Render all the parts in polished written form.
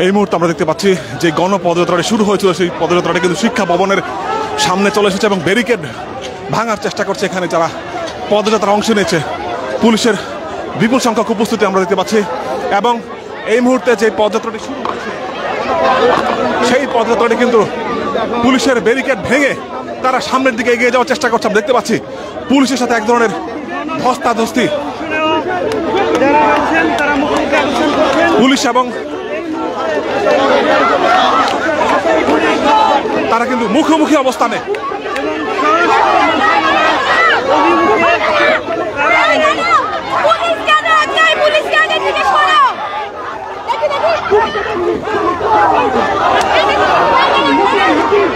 এই মুহূর্তে আমরা দেখতে পাচ্ছি যে গণপদযাত্রাটি শুরু হয়েছিল সেই পদযাত্রাটি কিন্তু শিক্ষা ভবনের সামনে চলে এসেছে এবং ব্যারিকেড ভাঙার চেষ্টা করছে এখানে যারা পদযাত্রা অংশ নিয়েছে। পুলিশের বিপুল সংখ্যক উপস্থিতি আমরা দেখতে পাচ্ছি এবং এই মুহূর্তে যে পদযাত্রাটি শুরু হয়েছে সেই পদযাত্রাটি কিন্তু পুলিশের ব্যারিকেড ভেঙে তারা সামনের দিকে এগিয়ে যাওয়ার চেষ্টা করছে। আমরা দেখতে পাচ্ছি পুলিশের সাথে এক ধরনের ধস্তাধস্তি পুলিশ এবং তারা কিন্তু মুখোমুখি অবস্থানে।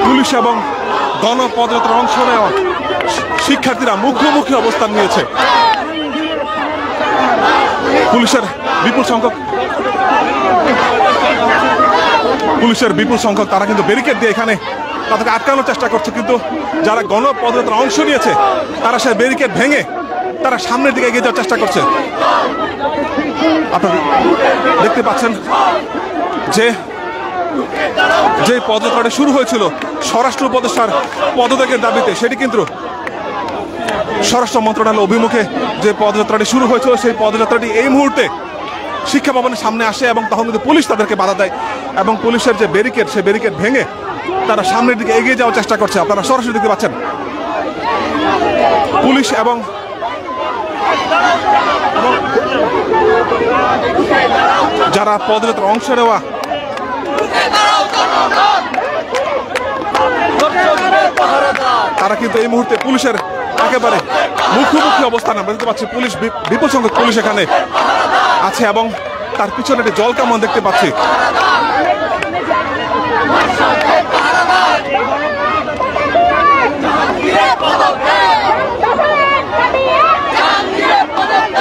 পুলিশ এবং গণপদযাত্রার অংশ নেওয়া শিক্ষার্থীরা মুখোমুখি অবস্থান নিয়েছে। পুলিশের বিপুল সংখ্যক তারা কিন্তু ব্যারিকেড দিয়ে এখানে তাদেরকে আটকানোর চেষ্টা করছে, কিন্তু যারা গণপদযাত্রার অংশ নিয়েছে তারা সেই ব্যারিকেড ভেঙে তারা সামনের দিকে এগিয়ে যাওয়ার চেষ্টা করছে। আপনারা দেখতে পাচ্ছেন যে পদযাত্রাটি শুরু হয়েছিল স্বরাষ্ট্র উপদেষ্টার পদত্যাগের দাবিতে, সেটি কিন্তু স্বরাষ্ট্র মন্ত্রণালয় অভিমুখে যে পদযাত্রাটি শুরু হয়েছিল সেই পদযাত্রাটি এই মুহূর্তে শিক্ষা ভবনের সামনে আসে এবং তখন কিন্তু পুলিশ তাদেরকে বাধা দেয় এবং পুলিশের যে ব্যারিকেড সেই ব্যারিকেড ভেঙে তারা সামনের দিকে এগিয়ে যাওয়ার চেষ্টা করছে। আপনারা সরাসরি দেখতে পাচ্ছেন পুলিশ এবং যারা পদযাত্রার অংশ নেওয়া তারা কিন্তু এই মুহূর্তে পুলিশের একেবারে মুখোমুখি অবস্থান। আমরা দেখতে পাচ্ছি পুলিশ বিপুল সংখ্যক পুলিশ এখানে আছে এবং তার পিছনে একটি জল কামান দেখতে পাচ্ছি।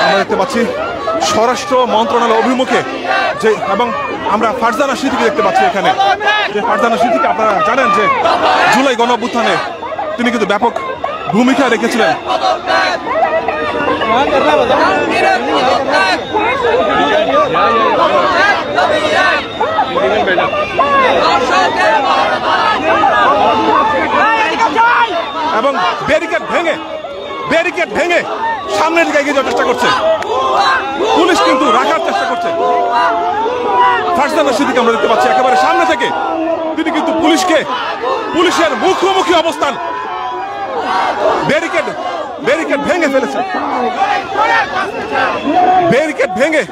আমরা দেখতে পাচ্ছি স্বরাষ্ট্র মন্ত্রণালয় অভিমুখে যে এবং আমরা ফারজানা স্মৃতিকে দেখতে পাচ্ছি এখানে। যে ফারজানা স্মৃতিকে আপনারা জানেন যে জুলাই গণঅভ্যুত্থানে তিনি কিন্তু ব্যাপক ভূমিকা রেখেছিলেন। এবং ব্যারিকেড ভেঙে সামনের দিকে এগিয়ে যাওয়ার চেষ্টা করছে, পুলিশ কিন্তু রাখার চেষ্টা করছে। ফারজানা স্মৃতিকে আমরা দেখতে পাচ্ছি একেবারে সামনে থেকে তিনি কিন্তু পুলিশের মুখোমুখি অবস্থান, ব্যারিকেড ভেঙে ফেলেছে, ব্যারিকেড ভেঙে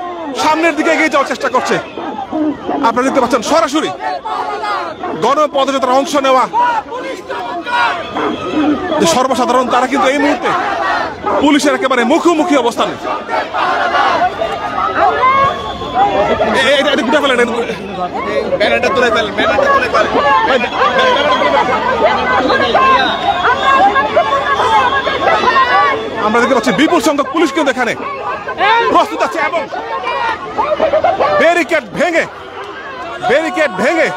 সামনের দিকে এগিয়ে যাওয়ার চেষ্টা করছে। আপনারা দেখতে পাচ্ছেন সরাসরি গণপদযাত্রার অংশ নেওয়া সর্বসাধারণ তারা কিন্তু এই মুহূর্তে পুলিশের একেবারে মুখোমুখি অবস্থানে। আমরা দেখতে পাচ্ছি বিপুল সংখ্যক পুলিশ কিন্তু এখানে প্রস্তুত আছে এবং ব্যারিকেড ভেঙে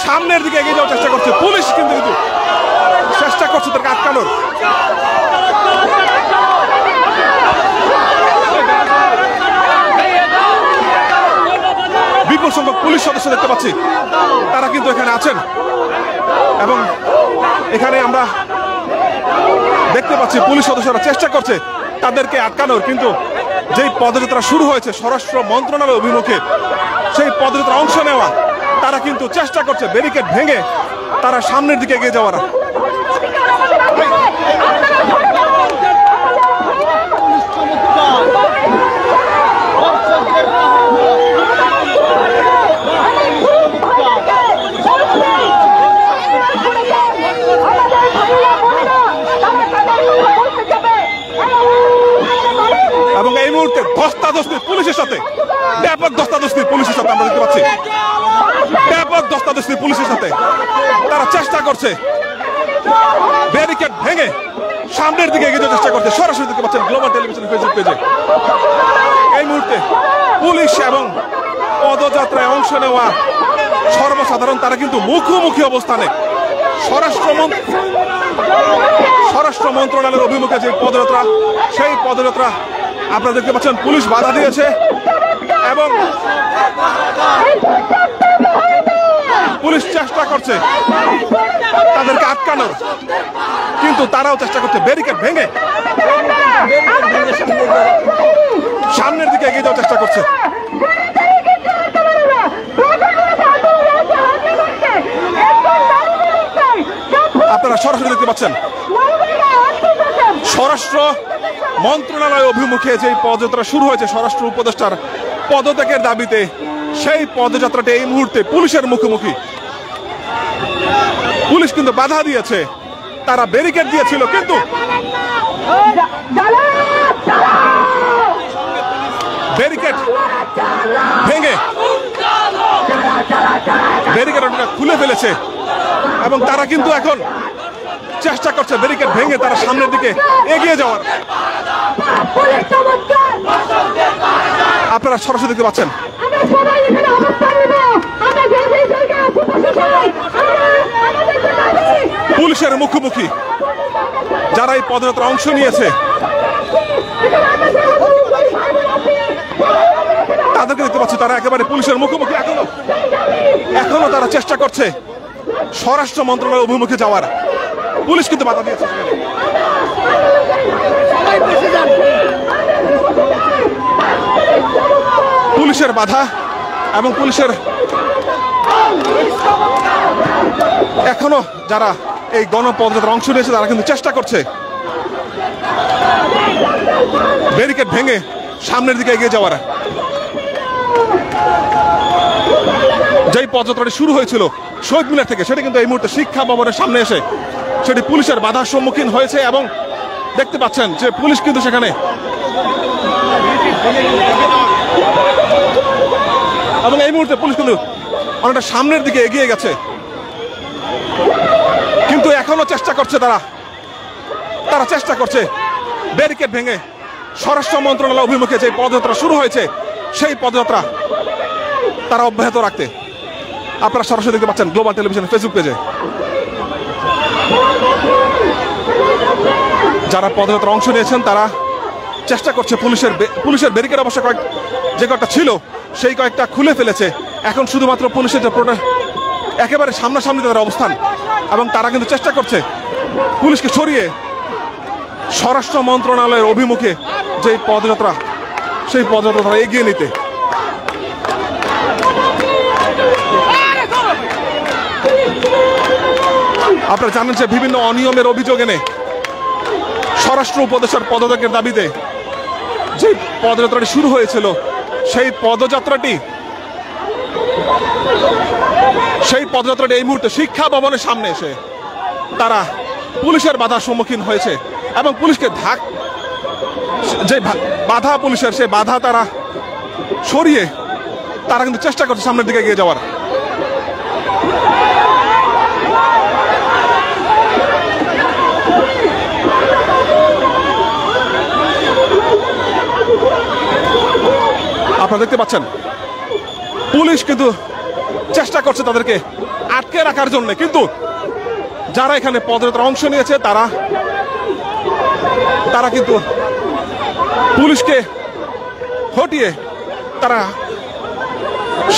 সামনের দিকে এগিয়ে যাওয়ার চেষ্টা করছে। পুলিশ কিন্তু চেষ্টা করছে তাকে আটকানোর। বিপুল সংখ্যক পুলিশ সদস্য দেখতে পাচ্ছি তারা কিন্তু এখানে আছেন এবং এখানে আমরা দেখতে পাচ্ছি পুলিশ সদস্যরা চেষ্টা করছে তাদেরকে আটকানোর, কিন্তু যেই পদযাত্রা শুরু হয়েছে স্বরাষ্ট্র মন্ত্রণালয় অভিমুখে সেই পদযাত্রা অংশ নেওয়া তারা কিন্তু চেষ্টা করছে ব্যারিকেড ভেঙে তারা সামনের দিকে এগিয়ে যাওয়ার। এবং এই মুহূর্তে ধস্তাধস্তি পুলিশের সাথে, ব্যাপক ধস্তাধস্তি পুলিশের সাথে আমরা দেখতে পাচ্ছি, ব্যাপক ধস্তাধস্তি পুলিশের সাথে তারা চেষ্টা করছে ব্যারিকেড ভেঙে সামনের দিকে এগিয়ে যাওয়ার চেষ্টা করছে। সরাসরি দেখতে পাচ্ছেন গ্লোবাল টেলিভিশনের ফেসবুক পেজে এই মুহূর্তে পুলিশ এবং পদযাত্রায় অংশ নেওয়া সর্বসাধারণ তারা কিন্তু মুখোমুখি অবস্থানে। স্বরাষ্ট্র মন্ত্রণালয়ের অভিমুখে যে পদযাত্রা সেই পদযাত্রা আপনারা দেখতে পাচ্ছেন পুলিশ বাধা দিয়েছে এবং করছে তাদেরকে আটকানোর, কিন্তু তারাও চেষ্টা করছে ব্যারিকেড ভেঙে সামনের দিকে এগিয়ে যাওয়ার চেষ্টা করছে। আপনারা সরাসরি দেখতে পাচ্ছেন স্বরাষ্ট্র মন্ত্রণালয় অভিমুখে যে পদযাত্রা শুরু হয়েছে স্বরাষ্ট্র উপদেষ্টার পদত্যাগের দাবিতে, সেই পদযাত্রাটি এই মুহূর্তে পুলিশের মুখোমুখি। পুলিশ কিন্তু বাধা দিয়েছে, তারা ব্যারিকেড দিয়েছিল, কিন্তু ব্যারিকেড ভেঙে ব্যারিকেড খুলে ফেলেছে এবং তারা কিন্তু এখন চেষ্টা করছে ব্যারিকেড ভেঙে তারা সামনের দিকে এগিয়ে যাওয়ার। আপনারা সরাসরি দেখতে পাচ্ছেন পুলিশের মুখোমুখি যারা এই পদযাত্রা অংশ নিয়েছে তাদেরকে দেখতে পাচ্ছি, তারা একেবারে পুলিশের মুখোমুখি। এখনো তারা চেষ্টা করছে স্বরাষ্ট্র মন্ত্রণালয় অভিমুখে যাওয়ার। পুলিশ কিন্তু বাধা দিয়েছে। পুলিশের বাধা এবং পুলিশের এখনো যারা এই গণপদযাত্রার অংশ নিয়েছে তারা কিন্তু চেষ্টা করছে ব্যারিকেড ভেঙে সামনের দিকে এগিয়ে যাওয়ার। যেই পদযাত্রাটি শুরু হয়েছিল শহীদ মিনার থেকে, সেটা কিন্তু এই মুহূর্তে শিক্ষা ভবনের সামনে এসে সেটি পুলিশের বাধার সম্মুখীন হয়েছে এবং দেখতে পাচ্ছেন যে পুলিশ কিন্তু সেখানে এবং এই মুহূর্তে পুলিশ কিন্তু অনেকটা সামনের দিকে এগিয়ে গেছে, কিন্তু এখনো চেষ্টা করছে তারা চেষ্টা করছে ব্যারিকেড ভেঙে স্বরাষ্ট্র মন্ত্রণালয় অভিমুখে যে পদযাত্রা শুরু হয়েছে সেই পদযাত্রা তারা অব্যাহত রাখতে। আপনারা সরাসরি দেখতে পাচ্ছেন গ্লোবাল টেলিভিশনের ফেসবুক পেজে যারা পদযাত্রা অংশ নিয়েছেন তারা চেষ্টা করছে পুলিশের ব্যারিকেড অবশ্য যে কয়েকটা ছিল সেই কয়েকটা খুলে ফেলেছে। এখন শুধুমাত্র পুলিশের যে একেবারে সামনাসামনি তাদের অবস্থান এবং তারা কিন্তু চেষ্টা করছে পুলিশকে সরিয়ে স্বরাষ্ট্র মন্ত্রণালয়ের অভিমুখে যে পদযাত্রা সেই পদযাত্রা তারা এগিয়ে নিতে। আপনারা জানেন যে বিভিন্ন অনিয়মের অভিযোগ এনে স্বরাষ্ট্র উপদেষ্টার পদত্যাগের দাবিতে যে পদযাত্রাটি শুরু হয়েছিল সেই পদযাত্রাটি এই মুহূর্তে শিক্ষা ভবনের সামনে এসে তারা পুলিশের বাধার সম্মুখীন হয়েছে এবং পুলিশকে যে বাধা পুলিশের সেই বাধা তারা সরিয়ে তারা কিন্তু চেষ্টা করছে সামনের দিকে এগিয়ে যাওয়ার। আপনারা দেখতে পাচ্ছেন পুলিশ কিন্তু চেষ্টা করছে তাদেরকে আটকে রাখার জন্য, কিন্তু যারা এখানে পদযাত্রায় অংশ নিয়েছে তারা কিন্তু পুলিশকে হটিয়ে তারা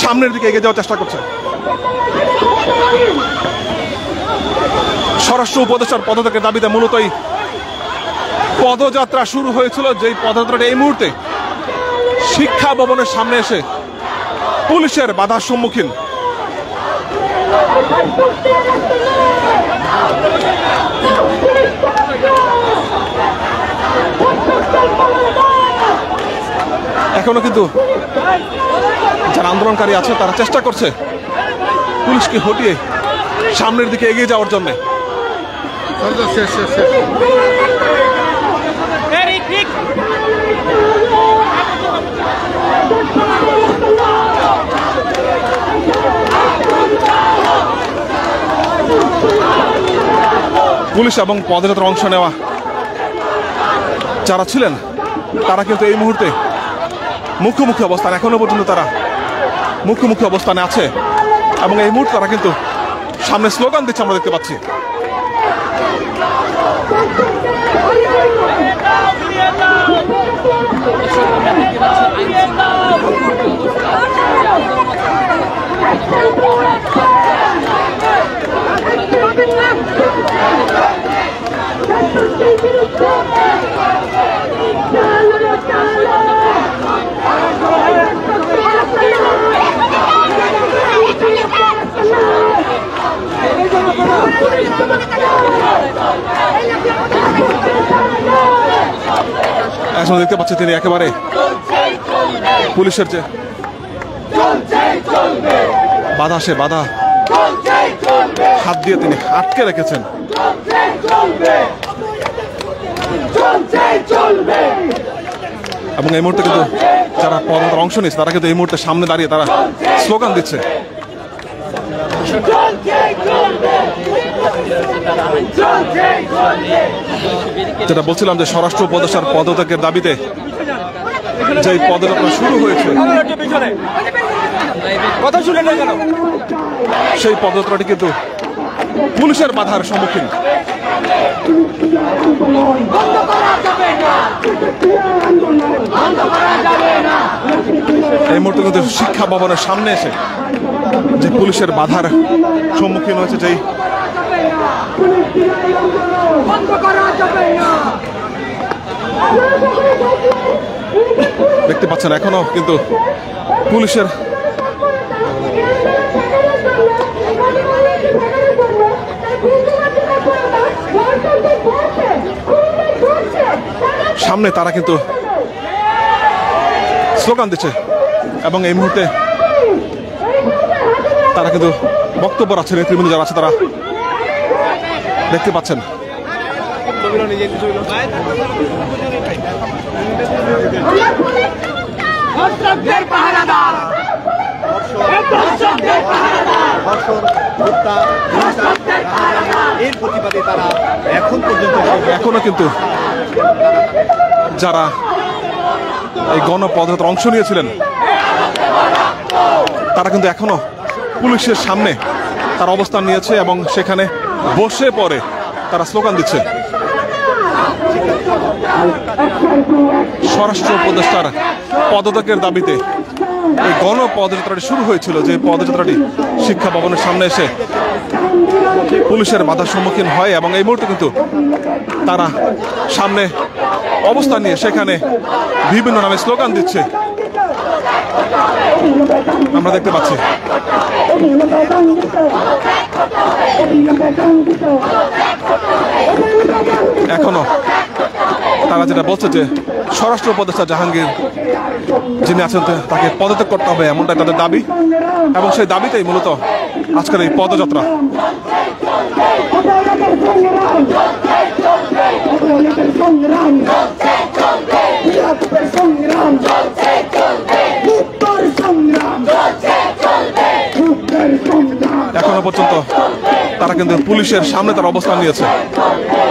সামনের দিকে এগিয়ে যাওয়ার চেষ্টা করছে। স্বরাষ্ট্র উপদেষ্টার পদত্যাগের দাবিতে মূলত এই পদযাত্রা শুরু হয়েছিল, যেই পদযাত্রাটা এই মুহূর্তে শিক্ষা ভবনের সামনে এসে পুলিশের বাধার সম্মুখীন। এখনো কিন্তু যারা আন্দোলনকারী আছে তারা চেষ্টা করছে পুলিশকে হটিয়ে সামনের দিকে এগিয়ে যাওয়ার জন্য। পুলিশ এবং পদযাত্রার অংশ নেওয়া যারা ছিলেন তারা কিন্তু এই মুহূর্তে মুখোমুখি অবস্থান, এখনো পর্যন্ত তারা মুখোমুখি অবস্থানে আছে এবং এই মুহূর্তে তারা কিন্তু সামনে স্লোগান দিচ্ছে আমরা দেখতে পাচ্ছি। দর্শক দেখতে পাচ্ছে তিনি একেবারে পুলিশের যে বাধা সে বাধা হাত দিয়ে তিনি আটকে রেখেছেন। এবং এই মুহূর্তে কিন্তু যারা পদযাত্রায় অংশ নিচ্ছে তারা কিন্তু এই মুহূর্তে সামনে দাঁড়িয়ে তারা স্লোগান দিচ্ছে। যেটা বলছিলাম যে স্বরাষ্ট্র উপদেষ্টার পদত্যাগের দাবিতে যে পদযাত্রা শুরু হয়েছে সেই পদযাত্রাটি কিন্তু পুলিশের বাধার সম্মুখীন। এই মুহূর্তে কিন্তু শিক্ষা ভবনের সামনে এসে যে পুলিশের বাধার সম্মুখীন হয়েছে যেই দেখতে পাচ্ছেন এখনো কিন্তু পুলিশের সামনে তারা কিন্তু স্লোগান দিচ্ছে এবং এই মুহূর্তে তারা কিন্তু বক্তব্য রাখছে। নেতৃবৃন্দ যারা আছে তারা দেখতে পাচ্ছেন। এখনো কিন্তু যারা এই গণপদযাত্রায় অংশ নিয়েছিলেন তারা কিন্তু এখনো পুলিশের সামনে তার অবস্থান নিয়েছে এবং সেখানে বসে পড়ে তারা স্লোগান দিচ্ছে। স্বরাষ্ট্র উপদেষ্টার পদত্যাগের দাবিতে এই গণপদযাত্রাটি শুরু হয়েছিল, যে পদযাত্রাটি শিক্ষা ভবনের সামনে এসে পুলিশের বাধার সম্মুখীন হয় এবং এই মুহূর্তে কিন্তু তারা সামনে অবস্থান নিয়ে সেখানে বিভিন্ন নামে স্লোগান দিচ্ছে আমরা দেখতে পাচ্ছি। এখনো তারা যেটা বলছে যে স্বরাষ্ট্র উপদেষ্টা জাহাঙ্গীর যিনি আছেন তাকে পদত্যাগ করতে হবে, এমনটাই তাদের দাবি এবং সেই দাবিতেই মূলত আজকের এই পদযাত্রা। এখনো পর্যন্ত তারা কিন্তু পুলিশের সামনে তার অবস্থান নিয়েছে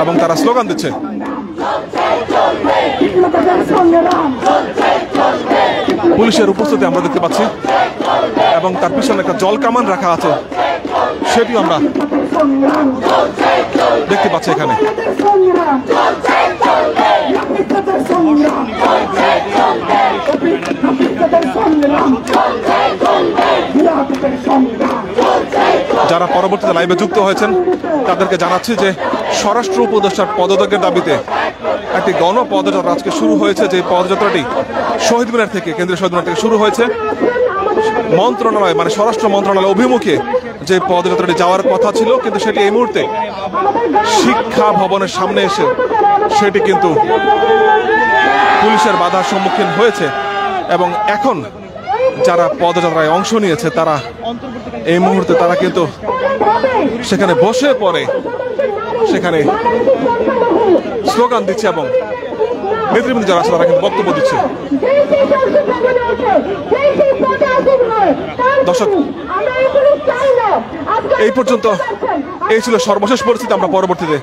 এবং তারা স্লোগান দিচ্ছে। পুলিশের উপস্থিতি আমরা দেখতে পাচ্ছি এবং তার পিছনে একটা জল কামান রাখা আছে, সেটিও আমরা দেখতে পাচ্ছি এখানে। যারা পরবর্তীতে লাইভে যুক্ত হয়েছেন তাদেরকে জানাচ্ছি যে স্বরাষ্ট্র উপদেষ্টার পদত্যাগের দাবিতে একটি গণপদযাত্রা আজকে শুরু হয়েছে। যে পদযাত্রাটি শহীদ মিনার থেকে, কেন্দ্রীয় শহীদ মিনার থেকে শুরু হয়েছে। মন্ত্রণালয় মানে স্বরাষ্ট্র মন্ত্রণালয় অভিমুখে যে পদযাত্রাটি যাওয়ার কথা ছিল, কিন্তু সেটি এই মুহূর্তে শিক্ষা ভবনের সামনে এসে সেটি কিন্তু পুলিশের বাধার সম্মুখীন হয়েছে এবং এখন যারা পদযাত্রায় অংশ নিয়েছে তারা এই মুহূর্তে তারা কিন্তু সেখানে বসে পড়ে সেখানে স্লোগান দিচ্ছে এবং নেতৃবৃন্দ যারা আছে তারা কিন্তু বক্তব্য দিচ্ছে। দর্শক, এই পর্যন্ত এই ছিল সর্বশেষ পরিস্থিতি। আমরা পরবর্তীতে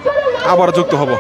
আবার যুক্ত হব।